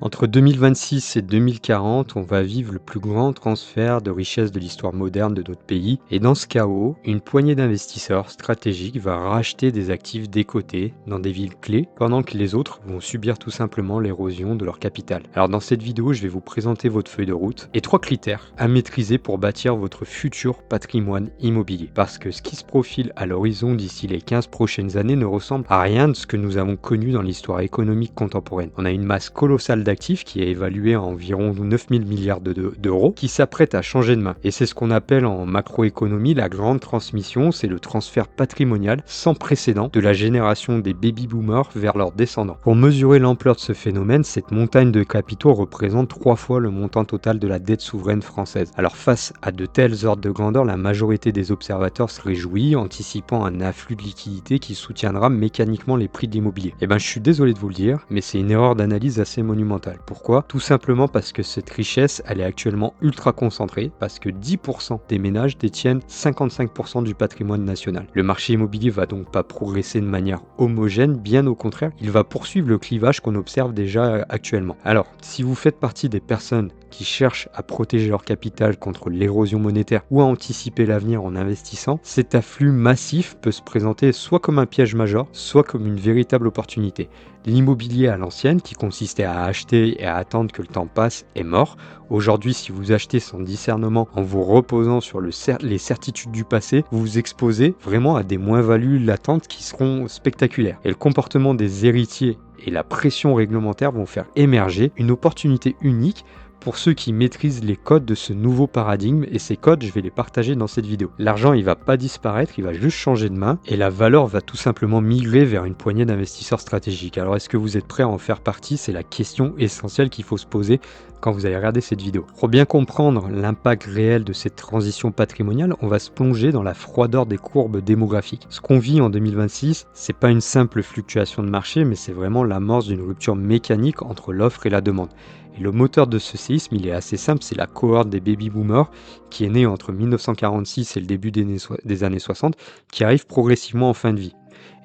Entre 2026 et 2040, on va vivre le plus grand transfert de richesse de l'histoire moderne de notre pays. Et dans ce chaos, une poignée d'investisseurs stratégiques va racheter des actifs décotés dans des villes clés, pendant que les autres vont subir tout simplement l'érosion de leur capital. Alors dans cette vidéo, je vais vous présenter votre feuille de route et 3 critères à maîtriser pour bâtir votre futur patrimoine immobilier. Parce que ce qui se profile à l'horizon d'ici les 15 prochaines années ne ressemble à rien de ce que nous avons connu dans l'histoire économique contemporaine. On a une masse colossale d'actifs qui est évalué à environ 9000 milliards d'euros qui s'apprête à changer de main. Et c'est ce qu'on appelle en macroéconomie la grande transmission, c'est le transfert patrimonial sans précédent de la génération des baby-boomers vers leurs descendants. Pour mesurer l'ampleur de ce phénomène, cette montagne de capitaux représente 3 fois le montant total de la dette souveraine française. Alors face à de tels ordres de grandeur, la majorité des observateurs se réjouit, anticipant un afflux de liquidités qui soutiendra mécaniquement les prix de l'immobilier. Eh ben je suis désolé de vous le dire, mais c'est une erreur d'analyse assez monumentale. Pourquoi? Tout simplement parce que cette richesse, elle est actuellement ultra concentrée, parce que 10% des ménages détiennent 55% du patrimoine national. Le marché immobilier va donc pas progresser de manière homogène, bien au contraire, il va poursuivre le clivage qu'on observe déjà actuellement. Alors, si vous faites partie des personnes qui cherchent à protéger leur capital contre l'érosion monétaire ou à anticiper l'avenir en investissant, cet afflux massif peut se présenter soit comme un piège majeur, soit comme une véritable opportunité. L'immobilier à l'ancienne, qui consistait à acheter et à attendre que le temps passe, est mort. Aujourd'hui, si vous achetez sans discernement en vous reposant sur les certitudes du passé, vous vous exposez vraiment à des moins-values latentes qui seront spectaculaires. Et le comportement des héritiers et la pression réglementaire vont faire émerger une opportunité unique pour ceux qui maîtrisent les codes de ce nouveau paradigme, et ces codes, je vais les partager dans cette vidéo. L'argent, il va pas disparaître, il va juste changer de main, et la valeur va tout simplement migrer vers une poignée d'investisseurs stratégiques. Alors est-ce que vous êtes prêts à en faire partie? C'est la question essentielle qu'il faut se poser quand vous allez regarder cette vidéo. Pour bien comprendre l'impact réel de cette transition patrimoniale, on va se plonger dans la froideur des courbes démographiques. Ce qu'on vit en 2026, c'est pas une simple fluctuation de marché, mais c'est vraiment l'amorce d'une rupture mécanique entre l'offre et la demande. Et le moteur de ce séisme, il est assez simple, c'est la cohorte des baby-boomers qui est née entre 1946 et le début des années 60, qui arrive progressivement en fin de vie.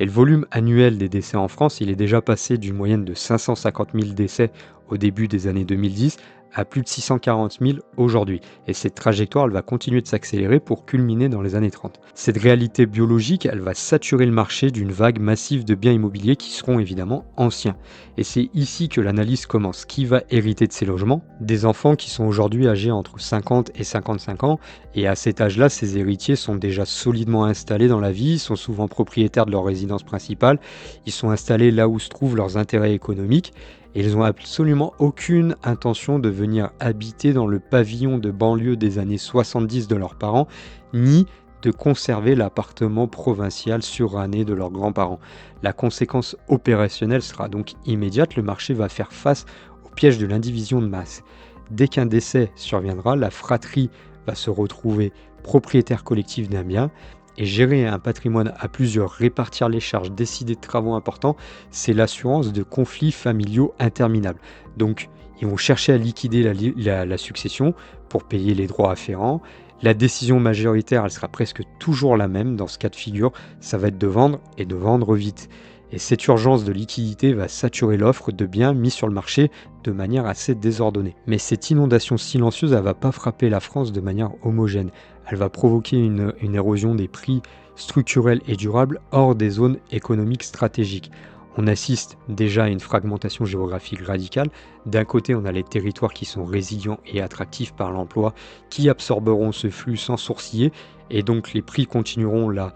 Et le volume annuel des décès en France, il est déjà passé d'une moyenne de 550 000 décès au début des années 2010 à plus de 640 000 aujourd'hui. Et cette trajectoire, elle va continuer de s'accélérer pour culminer dans les années 30. Cette réalité biologique, elle va saturer le marché d'une vague massive de biens immobiliers qui seront évidemment anciens. Et c'est ici que l'analyse commence. Qui va hériter de ces logements? Des enfants qui sont aujourd'hui âgés entre 50 et 55 ans. Et à cet âge-là, ces héritiers sont déjà solidement installés dans la vie, sont souvent propriétaires de leur résidence principale. Ils sont installés là où se trouvent leurs intérêts économiques. Et ils n'ont absolument aucune intention de venir habiter dans le pavillon de banlieue des années 70 de leurs parents, ni de conserver l'appartement provincial suranné de leurs grands-parents. La conséquence opérationnelle sera donc immédiate, le marché va faire face au piège de l'indivision de masse. Dès qu'un décès surviendra, la fratrie va se retrouver propriétaire collectif d'un bien. Et gérer un patrimoine à plusieurs, répartir les charges, décider de travaux importants, c'est l'assurance de conflits familiaux interminables. Donc, ils vont chercher à liquider la succession pour payer les droits afférents. La décision majoritaire, elle sera presque toujours la même dans ce cas de figure, ça va être de vendre et de vendre vite. Et cette urgence de liquidité va saturer l'offre de biens mis sur le marché de manière assez désordonnée. Mais cette inondation silencieuse, elle ne va pas frapper la France de manière homogène. Elle va provoquer une érosion des prix structurels et durables hors des zones économiques stratégiques. On assiste déjà à une fragmentation géographique radicale. D'un côté, on a les territoires qui sont résilients et attractifs par l'emploi, qui absorberont ce flux sans sourciller, et donc les prix continueront là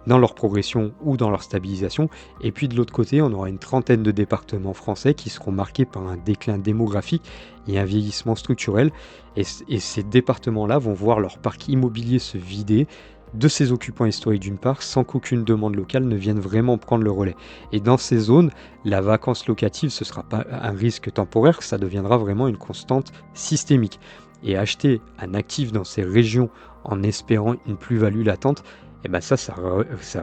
dans leur progression ou dans leur stabilisation. Et puis de l'autre côté, on aura une trentaine de départements français qui seront marqués par un déclin démographique et un vieillissement structurel. Et ces départements-là vont voir leur parc immobilier se vider de ses occupants historiques d'une part, sans qu'aucune demande locale ne vienne vraiment prendre le relais. Et dans ces zones, la vacance locative, ce ne sera pas un risque temporaire, ça deviendra vraiment une constante systémique. Et acheter un actif dans ces régions en espérant une plus-value latente, et ben ça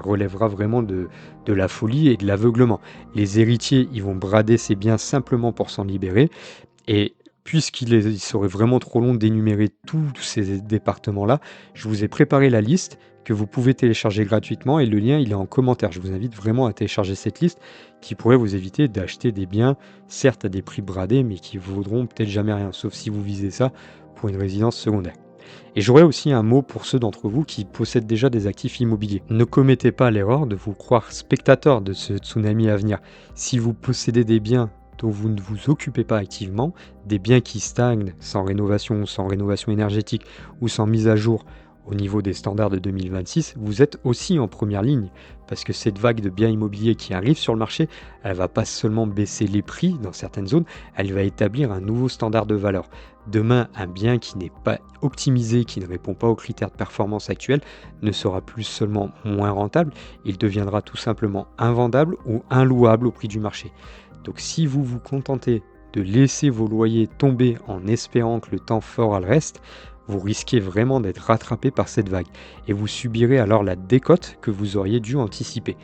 relèvera vraiment de la folie et de l'aveuglement. Les héritiers, ils vont brader ces biens simplement pour s'en libérer, et Il serait vraiment trop long d'énumérer tous ces départements-là, je vous ai préparé la liste que vous pouvez télécharger gratuitement et le lien il est en commentaire. Je vous invite vraiment à télécharger cette liste qui pourrait vous éviter d'acheter des biens, certes à des prix bradés, mais qui vaudront peut-être jamais rien, sauf si vous visez ça pour une résidence secondaire. Et j'aurais aussi un mot pour ceux d'entre vous qui possèdent déjà des actifs immobiliers. Ne commettez pas l'erreur de vous croire spectateur de ce tsunami à venir. Si vous possédez des biens dont vous ne vous occupez pas activement, des biens qui stagnent sans rénovation énergétique ou sans mise à jour au niveau des standards de 2026, vous êtes aussi en première ligne parce que cette vague de biens immobiliers qui arrive sur le marché, elle va pas seulement baisser les prix dans certaines zones, elle va établir un nouveau standard de valeur. Demain, un bien qui n'est pas optimisé, qui ne répond pas aux critères de performance actuels, ne sera plus seulement moins rentable, il deviendra tout simplement invendable ou inlouable au prix du marché. Donc si vous vous contentez de laisser vos loyers tomber en espérant que le temps fera le reste, vous risquez vraiment d'être rattrapé par cette vague et vous subirez alors la décote que vous auriez dû anticiper.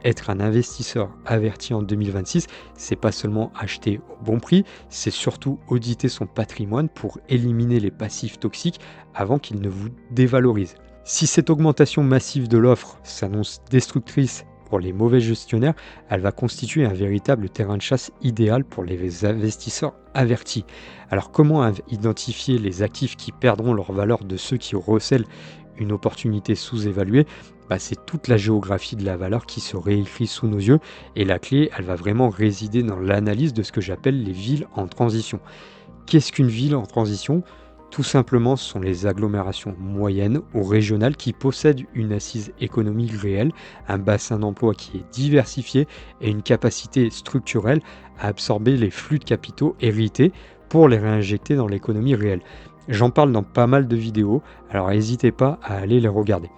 Être un investisseur averti en 2026, c'est pas seulement acheter au bon prix, c'est surtout auditer son patrimoine pour éliminer les passifs toxiques avant qu'ils ne vous dévalorisent. Si cette augmentation massive de l'offre s'annonce destructrice pour les mauvais gestionnaires, elle va constituer un véritable terrain de chasse idéal pour les investisseurs avertis. Alors comment identifier les actifs qui perdront leur valeur de ceux qui recèlent une opportunité sous-évaluée? C'est toute la géographie de la valeur qui se réécrit sous nos yeux et la clé, elle va vraiment résider dans l'analyse de ce que j'appelle les villes en transition. Qu'est-ce qu'une ville en transition? Tout simplement, ce sont les agglomérations moyennes ou régionales qui possèdent une assise économique réelle, un bassin d'emploi qui est diversifié et une capacité structurelle à absorber les flux de capitaux hérités pour les réinjecter dans l'économie réelle. J'en parle dans pas mal de vidéos, alors n'hésitez pas à aller les regarder.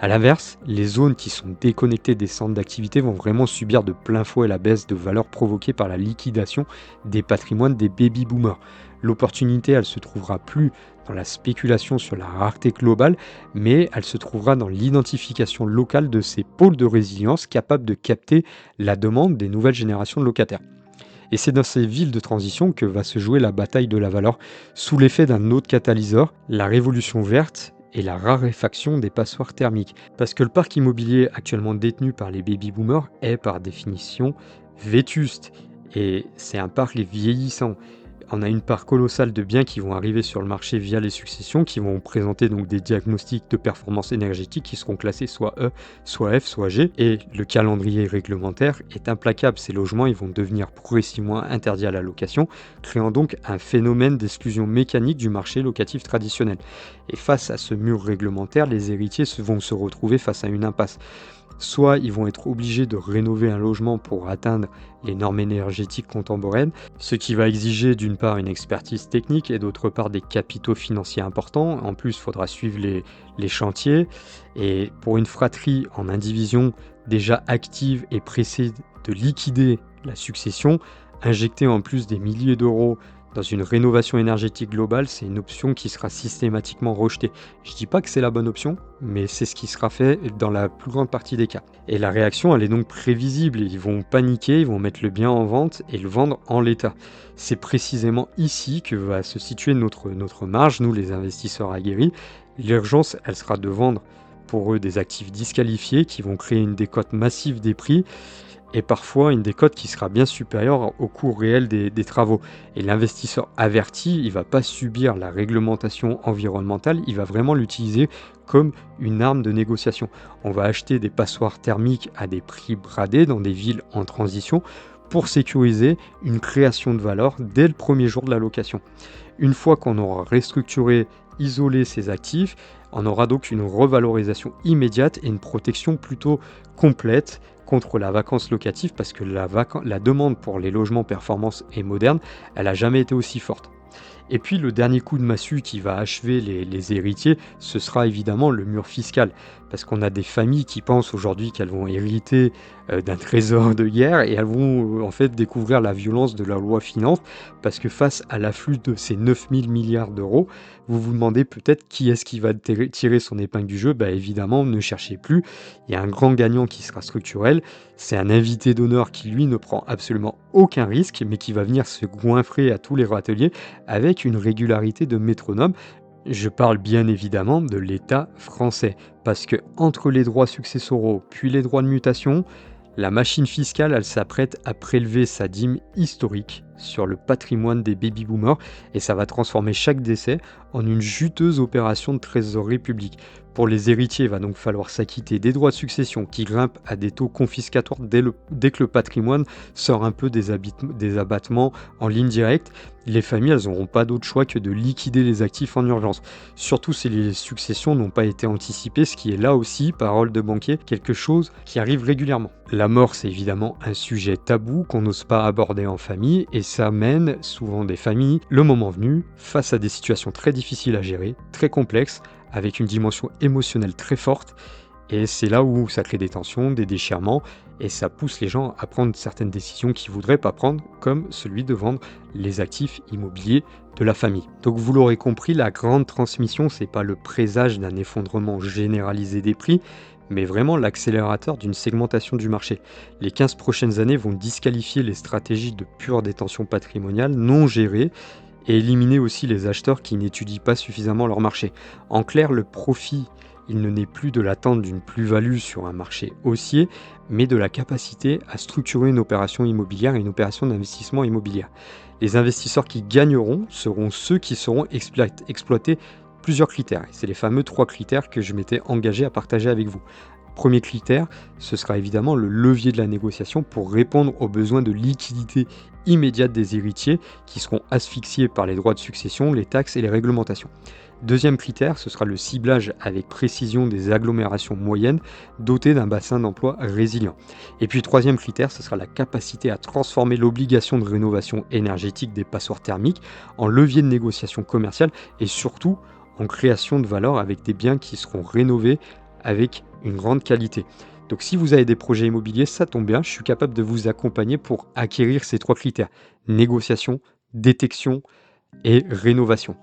A l'inverse, les zones qui sont déconnectées des centres d'activité vont vraiment subir de plein fouet la baisse de valeur provoquée par la liquidation des patrimoines des baby-boomers. L'opportunité, elle se trouvera plus dans la spéculation sur la rareté globale, mais elle se trouvera dans l'identification locale de ces pôles de résilience capables de capter la demande des nouvelles générations de locataires. Et c'est dans ces villes de transition que va se jouer la bataille de la valeur, sous l'effet d'un autre catalyseur, la révolution verte et la raréfaction des passoires thermiques. Parce que le parc immobilier actuellement détenu par les baby-boomers est par définition vétuste, et c'est un parc vieillissant. On a une part colossale de biens qui vont arriver sur le marché via les successions, qui vont présenter donc des diagnostics de performance énergétique qui seront classés soit E, soit F, soit G. Et le calendrier réglementaire est implacable. Ces logements ils vont devenir progressivement interdits à la location, créant donc un phénomène d'exclusion mécanique du marché locatif traditionnel. Et face à ce mur réglementaire, les héritiers vont se retrouver face à une impasse. Soit ils vont être obligés de rénover un logement pour atteindre les normes énergétiques contemporaines, ce qui va exiger d'une part une expertise technique et d'autre part des capitaux financiers importants. En plus, il faudra suivre les chantiers. Et pour une fratrie en indivision déjà active et pressée de liquider la succession, injecter en plus des milliers d'euros dans une rénovation énergétique globale, c'est une option qui sera systématiquement rejetée. Je ne dis pas que c'est la bonne option, mais c'est ce qui sera fait dans la plus grande partie des cas. Et la réaction, elle est donc prévisible. Ils vont paniquer, ils vont mettre le bien en vente et le vendre en l'état. C'est précisément ici que va se situer notre marge, nous les investisseurs aguerris. L'urgence, elle sera de vendre pour eux des actifs disqualifiés qui vont créer une décote massive des prix, et parfois une décote qui sera bien supérieure au coût réel des travaux. Et l'investisseur averti, il ne va pas subir la réglementation environnementale, il va vraiment l'utiliser comme une arme de négociation. On va acheter des passoires thermiques à des prix bradés dans des villes en transition pour sécuriser une création de valeur dès le premier jour de la location. Une fois qu'on aura restructuré, isolé ces actifs, on aura donc une revalorisation immédiate et une protection plutôt complète contre la vacance locative, parce que la demande pour les logements performance et modernes, elle n'a jamais été aussi forte. Et puis le dernier coup de massue qui va achever les héritiers, ce sera évidemment le mur fiscal. Parce qu'on a des familles qui pensent aujourd'hui qu'elles vont hériter d'un trésor de guerre et elles vont en fait découvrir la violence de la loi finance. Parce que face à l'afflux de ces 9000 milliards d'euros, vous vous demandez peut-être qui est-ce qui va tirer son épingle du jeu. Évidemment, ne cherchez plus. Il y a un grand gagnant qui sera structurel. C'est un invité d'honneur qui, lui, ne prend absolument aucun risque, mais qui va venir se goinfrer à tous les râteliers avec avec une régularité de métronome. Je parle bien évidemment de l'État français, parce que entre les droits successoraux puis les droits de mutation, la machine fiscale, elle s'apprête à prélever sa dîme historique sur le patrimoine des baby-boomers et ça va transformer chaque décès en une juteuse opération de trésorerie publique. Pour les héritiers, il va donc falloir s'acquitter des droits de succession qui grimpent à des taux confiscatoires dès que le patrimoine sort un peu des abattements en ligne directe. Les familles, elles n'auront pas d'autre choix que de liquider les actifs en urgence. Surtout si les successions n'ont pas été anticipées, ce qui est là aussi, parole de banquier, quelque chose qui arrive régulièrement. La mort, c'est évidemment un sujet tabou qu'on n'ose pas aborder en famille et ça mène souvent des familles, le moment venu, face à des situations très difficiles à gérer, très complexes, avec une dimension émotionnelle très forte. Et c'est là où ça crée des tensions, des déchirements, et ça pousse les gens à prendre certaines décisions qu'ils ne voudraient pas prendre, comme celui de vendre les actifs immobiliers de la famille. Donc vous l'aurez compris, la grande transmission, c'est pas le présage d'un effondrement généralisé des prix, mais vraiment l'accélérateur d'une segmentation du marché. Les 15 prochaines années vont disqualifier les stratégies de pure détention patrimoniale non gérées et éliminer aussi les acheteurs qui n'étudient pas suffisamment leur marché. En clair, le profit, il ne naît plus de l'attente d'une plus-value sur un marché haussier, mais de la capacité à structurer une opération immobilière et une opération d'investissement immobilier. Les investisseurs qui gagneront seront ceux qui sauront exploiter plusieurs critères. Et c'est les fameux 3 critères que je m'étais engagé à partager avec vous. Premier critère, ce sera évidemment le levier de la négociation pour répondre aux besoins de liquidité immédiate des héritiers qui seront asphyxiés par les droits de succession, les taxes et les réglementations. Deuxième critère, ce sera le ciblage avec précision des agglomérations moyennes dotées d'un bassin d'emploi résilient. Et puis troisième critère, ce sera la capacité à transformer l'obligation de rénovation énergétique des passoires thermiques en levier de négociation commerciale et surtout en création de valeur avec des biens qui seront rénovés avec une grande qualité. Donc si vous avez des projets immobiliers, ça tombe bien, je suis capable de vous accompagner pour acquérir ces 3 critères. Négociation, détection et rénovation.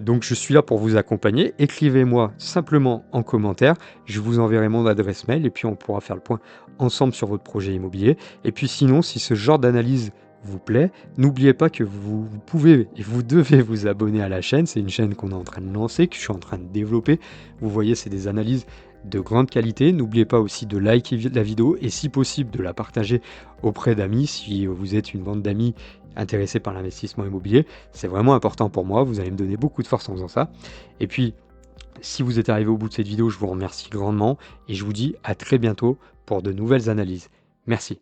Donc je suis là pour vous accompagner. Écrivez-moi simplement en commentaire, je vous enverrai mon adresse mail et puis on pourra faire le point ensemble sur votre projet immobilier. Et puis sinon, si ce genre d'analyse vous plaît, n'oubliez pas que vous pouvez et vous devez vous abonner à la chaîne. C'est une chaîne qu'on est en train de lancer, que je suis en train de développer. Vous voyez, c'est des analyses de grande qualité. N'oubliez pas aussi de liker la vidéo et si possible de la partager auprès d'amis. Si vous êtes une bande d'amis intéressés par l'investissement immobilier, c'est vraiment important pour moi. Vous allez me donner beaucoup de force en faisant ça. Et puis, si vous êtes arrivé au bout de cette vidéo, je vous remercie grandement et je vous dis à très bientôt pour de nouvelles analyses. Merci.